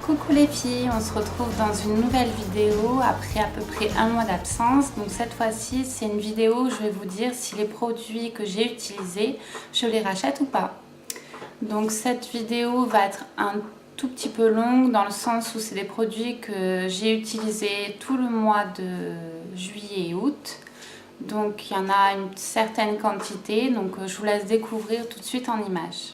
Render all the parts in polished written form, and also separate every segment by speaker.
Speaker 1: Coucou les filles, on se retrouve dans une nouvelle vidéo après à peu près un mois d'absence. Donc cette fois-ci, c'est une vidéo où je vais vous dire si les produits que j'ai utilisés, je les rachète ou pas. Donc cette vidéo va être un tout petit peu longue dans le sens où c'est des produits que j'ai utilisés tout le mois de juillet et août. Donc il y en a une certaine quantité, donc je vous laisse découvrir tout de suite en images.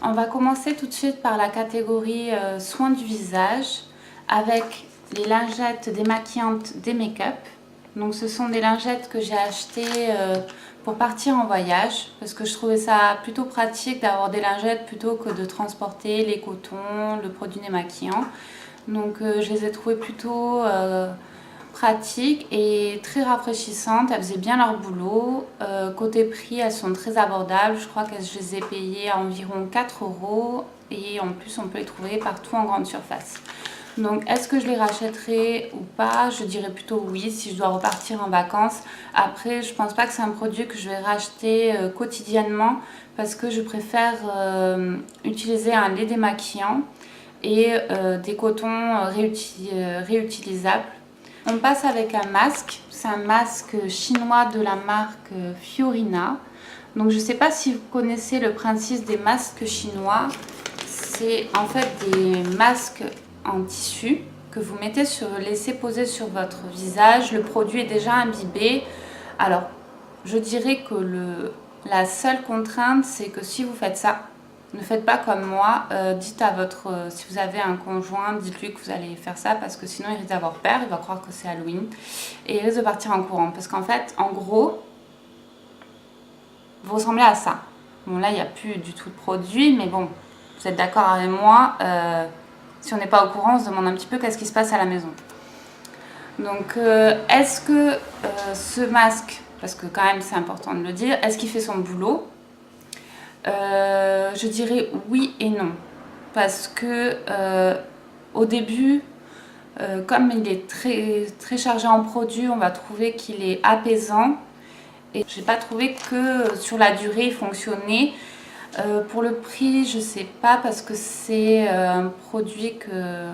Speaker 1: On va commencer tout de suite par la catégorie soins du visage avec les lingettes démaquillantes des make-up. Donc ce sont des lingettes que j'ai achetées pour partir en voyage parce que je trouvais ça plutôt pratique d'avoir des lingettes plutôt que de transporter les cotons, le produit démaquillant. Donc je les ai trouvées plutôt pratiques et très rafraîchissantes. Elles faisaient bien leur boulot. Côté prix, elles sont très abordables. Je crois que je les ai payées à environ 4 € et en plus on peut les trouver partout en grande surface. Donc est-ce que je les rachèterai ou pas? Je dirais plutôt oui si je dois repartir en vacances. Après, je pense pas que c'est un produit que je vais racheter quotidiennement parce que je préfère utiliser un lait démaquillant et des cotons réutilisables. On passe avec un masque, c'est un masque chinois de la marque Fiorina. Donc je ne sais pas si vous connaissez le principe des masques chinois. C'est en fait des masques en tissu que vous laissez poser sur votre visage. Le produit est déjà imbibé. Alors je dirais que la seule contrainte, c'est que si vous faites ça, ne faites pas comme moi, dites à si vous avez un conjoint, dites-lui que vous allez faire ça parce que sinon il risque d'avoir peur, il va croire que c'est Halloween et il risque de partir en courant parce qu'en fait, en gros, vous ressemblez à ça. Bon là, il n'y a plus du tout de produit, mais bon, vous êtes d'accord avec moi, si on n'est pas au courant, on se demande un petit peu qu'est-ce qui se passe à la maison. Donc, est-ce que ce masque, parce que quand même c'est important de le dire, est-ce qu'il fait son boulot? Je dirais oui et non parce que au début comme il est très chargé en produits, on va trouver qu'il est apaisant et j'ai pas trouvé que sur la durée il fonctionnait. Pour le prix, je sais pas parce que c'est un produit que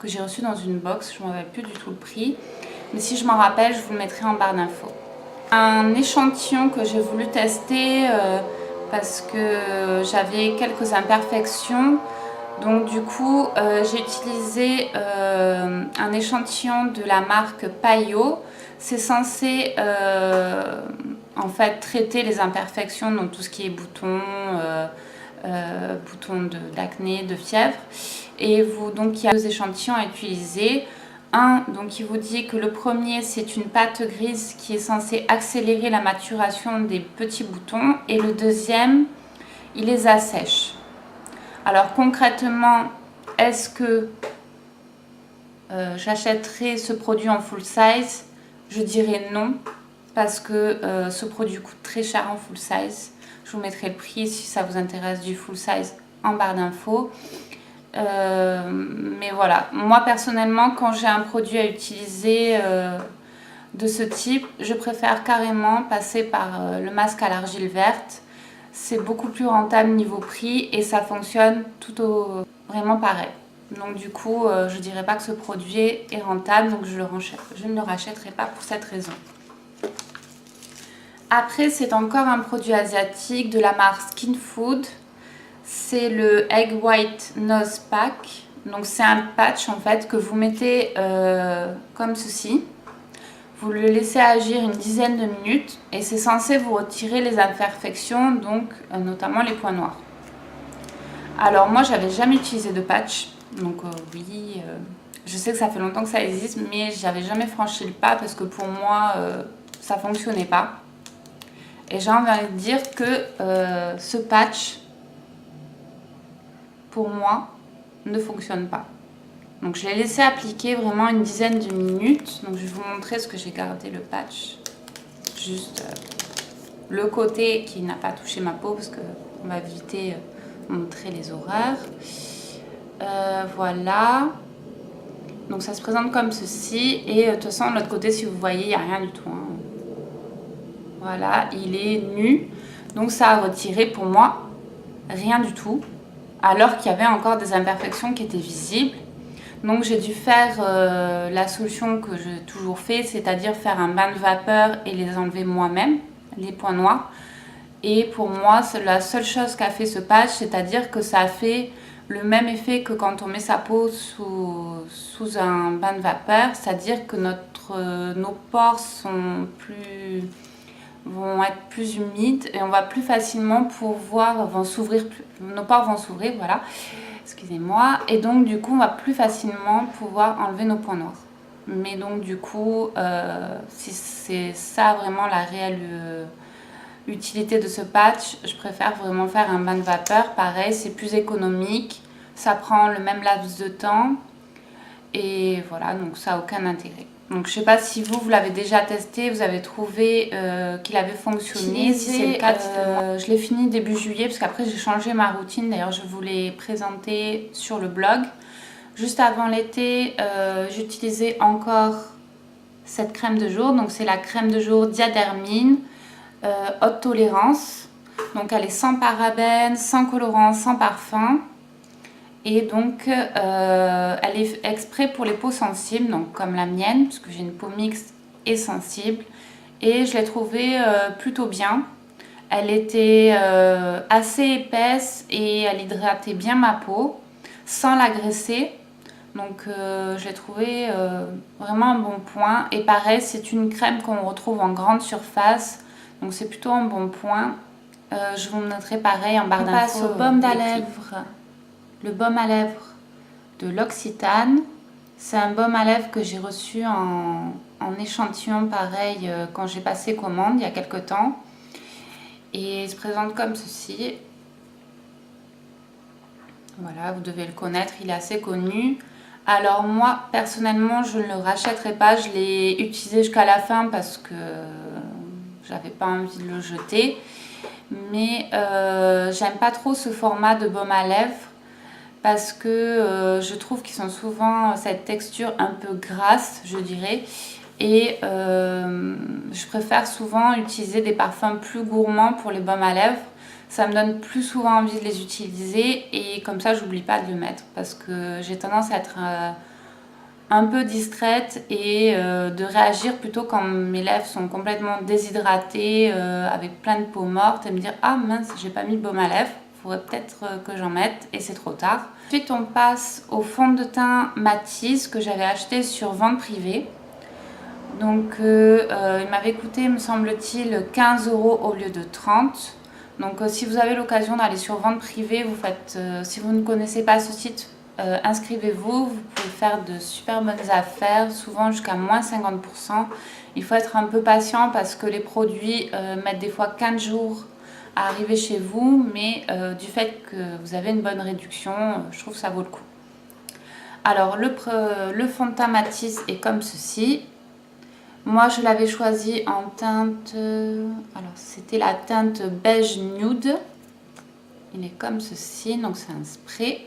Speaker 1: j'ai reçu dans une box, je ne me rappelle plus du tout le prix, mais si je m'en rappelle, je vous le mettrai en barre d'infos. Un échantillon que j'ai voulu tester parce que j'avais quelques imperfections. Donc du coup, j'ai utilisé un échantillon de la marque Payot. C'est censé en fait traiter les imperfections, donc tout ce qui est boutons, boutons d'acné, de fièvre. Et donc il y a deux échantillons à utiliser. Donc il vous dit que le premier c'est une pâte grise qui est censée accélérer la maturation des petits boutons et le deuxième il les assèche. Alors concrètement, est-ce que j'achèterai ce produit en full size? Je dirais non parce que ce produit coûte très cher en full size. Je vous mettrai le prix si ça vous intéresse du full size en barre d'infos. Mais voilà, moi personnellement quand j'ai un produit à utiliser de ce type, je préfère carrément passer par le masque à l'argile verte. C'est beaucoup plus rentable niveau prix et ça fonctionne vraiment pareil. Donc du coup, je dirais pas que ce produit est rentable, donc je ne le rachèterai pas pour cette raison. Après, c'est encore un produit asiatique de la marque Skin Food. C'est le Egg White Nose Pack. Donc c'est un patch en fait que vous mettez comme ceci. Vous le laissez agir une dizaine de minutes et c'est censé vous retirer les imperfections, donc notamment les points noirs. Alors moi j'avais jamais utilisé de patch, donc oui, je sais que ça fait longtemps que ça existe, mais j'avais jamais franchi le pas parce que pour moi ça fonctionnait pas. Et j'ai envie de dire que ce patch pour moi ne fonctionne pas. Donc je l'ai laissé appliquer vraiment une dizaine de minutes. Donc je vais vous montrer ce que j'ai gardé le patch. Juste le côté qui n'a pas touché ma peau parce qu'on va éviter de montrer les horreurs. Voilà. Donc ça se présente comme ceci. Et de toute façon de l'autre côté si vous voyez il n'y a rien du tout. Hein. Voilà, il est nu. Donc ça a retiré pour moi rien du tout. Alors qu'il y avait encore des imperfections qui étaient visibles. Donc j'ai dû faire la solution que j'ai toujours fait, c'est-à-dire faire un bain de vapeur et les enlever moi-même, les points noirs. Et pour moi, c'est la seule chose qu'a fait ce patch, c'est-à-dire que ça a fait le même effet que quand on met sa peau sous un bain de vapeur, c'est-à-dire que nos pores vont être plus humides et on va plus facilement nos pores vont s'ouvrir, voilà, excusez-moi, et donc du coup on va plus facilement pouvoir enlever nos points noirs. Mais donc du coup, si c'est ça vraiment la réelle utilité de ce patch, je préfère vraiment faire un bain de vapeur. Pareil, c'est plus économique, ça prend le même laps de temps et voilà, donc ça n'a aucun intérêt. Donc je sais pas si vous l'avez déjà testé, vous avez trouvé qu'il avait fonctionné. Si c'est le cas, je l'ai fini début juillet parce qu'après j'ai changé ma routine. D'ailleurs je vous l'ai présenté sur le blog. Juste avant l'été, j'utilisais encore cette crème de jour. Donc c'est la crème de jour Diadermine haute tolérance. Donc elle est sans parabènes, sans colorant, sans parfum. Et donc, elle est exprès pour les peaux sensibles, donc comme la mienne, parce que j'ai une peau mixte et sensible. Et je l'ai trouvée plutôt bien. Elle était assez épaisse et elle hydratait bien ma peau, sans l'agresser. Donc, je l'ai trouvée vraiment un bon point. Et pareil, c'est une crème qu'on retrouve en grande surface. Donc, c'est plutôt un bon point. Je vous montrerai pareil en barre d'infos. On passe au baume à lèvres. Le baume à lèvres de l'Occitane. C'est un baume à lèvres que j'ai reçu en échantillon pareil quand j'ai passé commande il y a quelques temps. Et il se présente comme ceci. Voilà, vous devez le connaître, il est assez connu. Alors moi, personnellement, je ne le rachèterai pas. Je l'ai utilisé jusqu'à la fin parce que j'avais pas envie de le jeter. Mais j'aime pas trop ce format de baume à lèvres. Parce que je trouve qu'ils ont souvent cette texture un peu grasse, je dirais. Et je préfère souvent utiliser des parfums plus gourmands pour les baumes à lèvres. Ça me donne plus souvent envie de les utiliser et comme ça, j'oublie pas de le mettre. Parce que j'ai tendance à être un peu distraite et de réagir plutôt quand mes lèvres sont complètement déshydratées, avec plein de peau morte, et me dire « Ah mince, j'ai pas mis de baume à lèvres ». Faudrait peut-être que j'en mette et c'est trop tard. Ensuite on passe au fond de teint Matisse que j'avais acheté sur vente privée. Donc il m'avait coûté, me semble-t-il, 15 € au lieu de 30. Donc si vous avez l'occasion d'aller sur vente privée, vous faites, si vous ne connaissez pas ce site, inscrivez-vous, vous pouvez faire de super bonnes affaires, souvent jusqu'à moins 50%. Il faut être un peu patient parce que les produits mettent des fois 15 jours à arriver chez vous, mais du fait que vous avez une bonne réduction, je trouve que ça vaut le coup. Alors le fond de teint Matisse est comme ceci. Moi je l'avais choisi en teinte, alors c'était la teinte beige nude. Il est comme ceci, donc c'est un spray.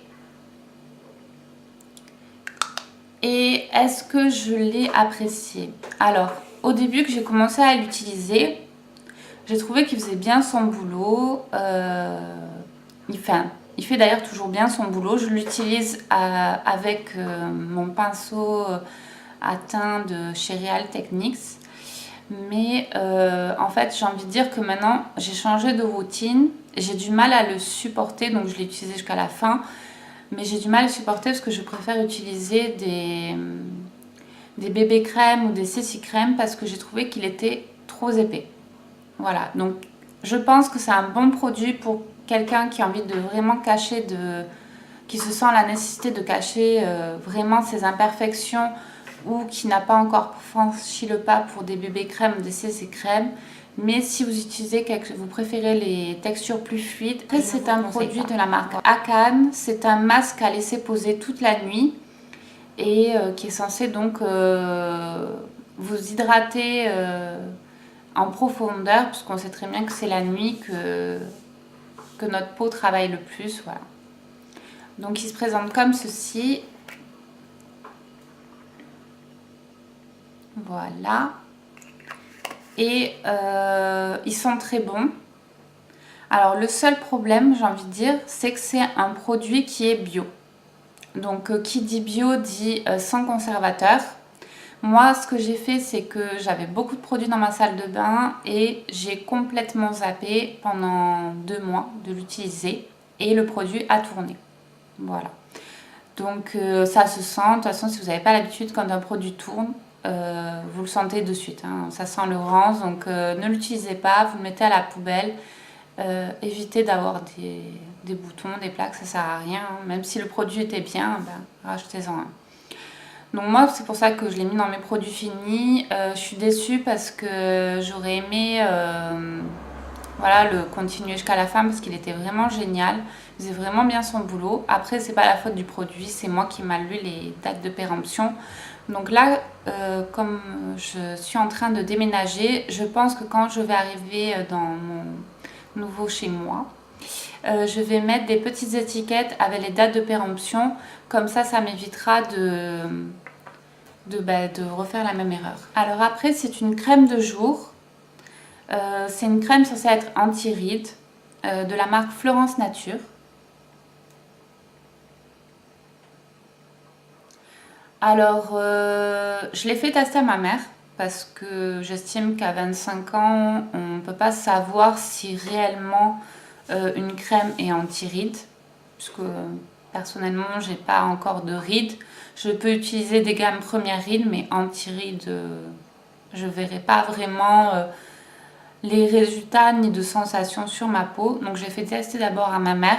Speaker 1: Et est-ce que je l'ai apprécié? Alors au début que j'ai commencé à l'utiliser, j'ai trouvé qu'il faisait bien son boulot. Il fait d'ailleurs toujours bien son boulot. Je l'utilise avec mon pinceau à teint de chez Real Techniques. Mais en fait, j'ai envie de dire que maintenant, j'ai changé de routine. J'ai du mal à le supporter, donc je l'ai utilisé jusqu'à la fin. Mais j'ai du mal à le supporter parce que je préfère utiliser des bébés crèmes ou des CC crèmes parce que j'ai trouvé qu'il était trop épais. Voilà, donc je pense que c'est un bon produit pour quelqu'un qui a envie de vraiment cacher, qui se sent la nécessité de cacher vraiment ses imperfections ou qui n'a pas encore franchi le pas pour des bébés crèmes ou des CC crèmes. Mais si vous utilisez vous préférez les textures plus fluides, c'est un produit de la marque Akan. C'est un masque à laisser poser toute la nuit et qui est censé donc vous hydrater en profondeur, puisqu'on sait très bien que c'est la nuit que notre peau travaille le plus. Voilà. Donc il se présente comme ceci. Voilà. et ils sont très bons. Alors le seul problème, j'ai envie de dire, c'est que c'est un produit qui est bio. Donc qui dit bio dit sans conservateur. Moi, ce que j'ai fait, c'est que j'avais beaucoup de produits dans ma salle de bain et j'ai complètement zappé pendant 2 mois de l'utiliser et le produit a tourné. Voilà. Donc ça se sent. De toute façon, si vous n'avez pas l'habitude, quand un produit tourne, vous le sentez de suite. Hein. Ça sent le rance, donc ne l'utilisez pas, vous le mettez à la poubelle. Évitez d'avoir des boutons, des plaques, ça sert à rien. Hein. Même si le produit était bien, ben, rachetez-en un. Donc moi, c'est pour ça que je l'ai mis dans mes produits finis. Je suis déçue parce que j'aurais aimé voilà, le continuer jusqu'à la fin parce qu'il était vraiment génial. Il faisait vraiment bien son boulot. Après, c'est pas la faute du produit, c'est moi qui m'a lu les dates de péremption. Donc là, comme je suis en train de déménager, je pense que quand je vais arriver dans mon nouveau chez moi, je vais mettre des petites étiquettes avec les dates de péremption. Comme ça m'évitera de refaire la même erreur. Alors après, c'est une crème de jour. C'est une crème censée être anti-rides de la marque Florence Nature. Alors, je l'ai fait tester à ma mère parce que j'estime qu'à 25 ans, on ne peut pas savoir si réellement une crème est anti-rides. Puisque personnellement, j'ai pas encore de rides. Je peux utiliser des gammes première rides, mais anti-rides, je verrai pas vraiment les résultats ni de sensations sur ma peau. Donc j'ai fait tester d'abord à ma mère.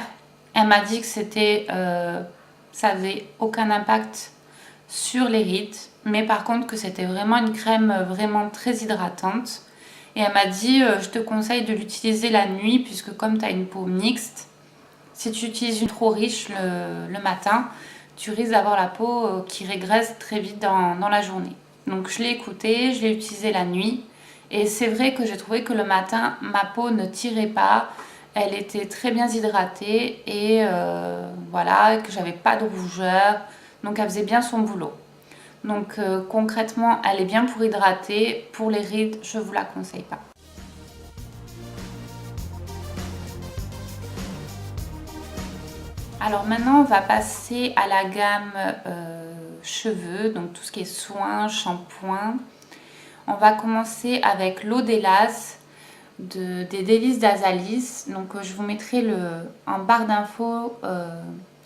Speaker 1: Elle m'a dit que ça avait aucun impact sur les rides, mais par contre que c'était vraiment une crème vraiment très hydratante. Et elle m'a dit je te conseille de l'utiliser la nuit puisque comme tu as une peau mixte, si tu utilises une trop riche le matin, tu risques d'avoir la peau qui régresse très vite dans la journée. Donc je l'ai écouté, je l'ai utilisé la nuit. Et c'est vrai que j'ai trouvé que le matin, ma peau ne tirait pas. Elle était très bien hydratée et voilà, que j'avais pas de rougeur. Donc elle faisait bien son boulot. Donc concrètement, elle est bien pour hydrater. Pour les rides, je ne vous la conseille pas. Alors maintenant, on va passer à la gamme cheveux, donc tout ce qui est soins, shampoing. On va commencer avec l'eau d'Hélas des délices d'Azalis. Donc je vous mettrai en barre d'infos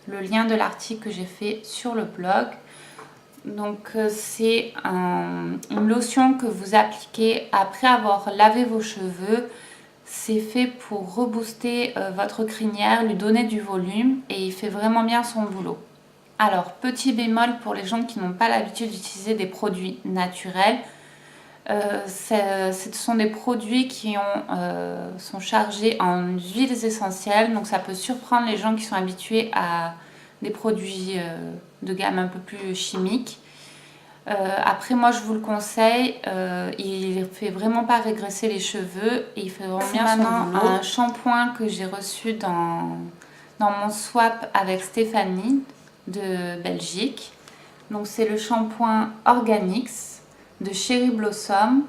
Speaker 1: le lien de l'article que j'ai fait sur le blog. Donc c'est une lotion que vous appliquez après avoir lavé vos cheveux. C'est fait pour rebooster votre crinière, lui donner du volume et il fait vraiment bien son boulot. Alors petit bémol pour les gens qui n'ont pas l'habitude d'utiliser des produits naturels. Ce sont des produits qui sont chargés en huiles essentielles, donc ça peut surprendre les gens qui sont habitués à des produits de gamme un peu plus chimiques. Après moi je vous le conseille, il fait vraiment pas régresser les cheveux et il fait vraiment bien son boulot. Un shampoing que j'ai reçu dans mon swap avec Stéphanie de Belgique. Donc c'est le shampoing Organix de Cherry Blossom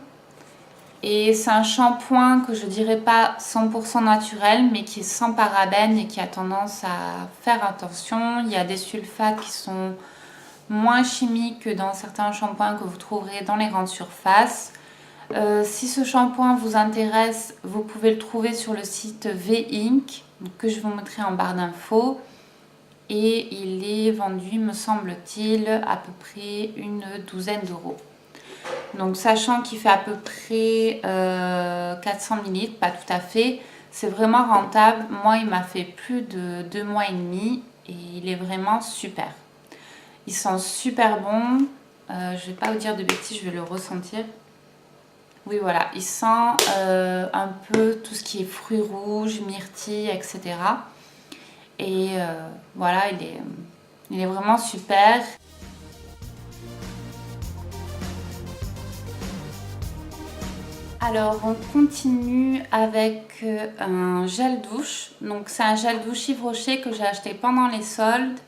Speaker 1: et c'est un shampoing que je dirais pas 100% naturel mais qui est sans parabènes et qui a tendance à faire attention. Il y a des sulfates qui sont moins chimiques que dans certains shampoings que vous trouverez dans les grandes surfaces. Si ce shampoing vous intéresse, vous pouvez le trouver sur le site V-Ink que je vous mettrai en barre d'infos. Et il est vendu, me semble-t-il, à peu près une douzaine d'euros. Donc sachant qu'il fait à peu près 400 ml, pas tout à fait, c'est vraiment rentable. Moi, il m'a fait plus de 2 mois et demi et il est vraiment super. Il sent super bon. Je vais pas vous dire de bêtises, je vais le ressentir. Oui, voilà, il sent un peu tout ce qui est fruits rouges, myrtilles, etc. Et voilà, il est vraiment super. Alors on continue avec un gel douche. Donc c'est un gel douche Yves Rocher que j'ai acheté pendant les soldes.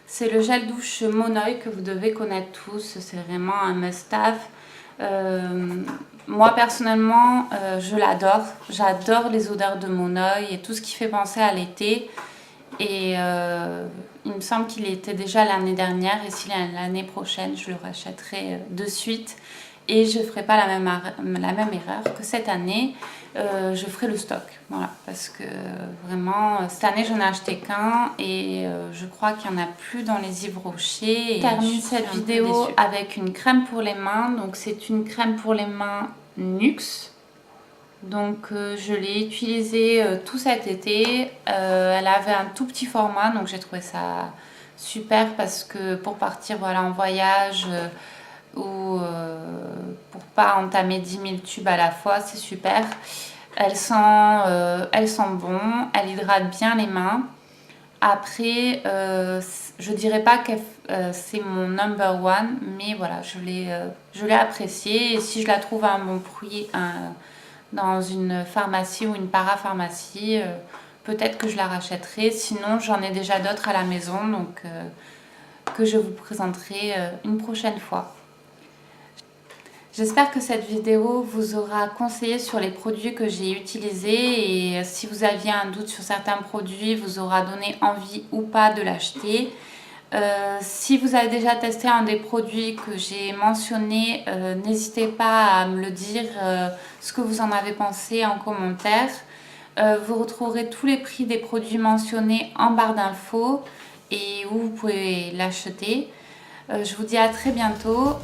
Speaker 1: C'est le gel douche Monoeil que vous devez connaître tous. C'est vraiment un must-have. Moi personnellement, je l'adore. J'adore les odeurs de mon œil et tout ce qui fait penser à l'été. Et il me semble qu'il était déjà l'année dernière, et si l'année prochaine, je le rachèterai de suite. Et je ne ferai pas la même erreur que cette année. Je ferai le stock, voilà, parce que vraiment cette année j'en ai acheté qu'un et je crois qu'il n'y en a plus dans les Yves Rocher. Je termine cette vidéo avec une crème pour les mains. Donc c'est une crème pour les mains Nuxe. Donc je l'ai utilisée tout cet été. Elle avait un tout petit format, donc j'ai trouvé ça super parce que pour partir voilà, en voyage ou pour pas entamer 10 000 tubes à la fois, c'est super. Elle sent bon, elle hydrate bien les mains. Après, je dirais pas que c'est mon number one, mais voilà, je l'ai appréciée. Et si je la trouve à un bon prix dans une pharmacie ou une parapharmacie, peut-être que je la rachèterai. Sinon, j'en ai déjà d'autres à la maison, donc que je vous présenterai une prochaine fois. J'espère que cette vidéo vous aura conseillé sur les produits que j'ai utilisés, et si vous aviez un doute sur certains produits, vous aura donné envie ou pas de l'acheter. Si vous avez déjà testé un des produits que j'ai mentionnés, n'hésitez pas à me le dire, ce que vous en avez pensé en commentaire. Vous retrouverez tous les prix des produits mentionnés en barre d'infos et où vous pouvez l'acheter. Je vous dis à très bientôt.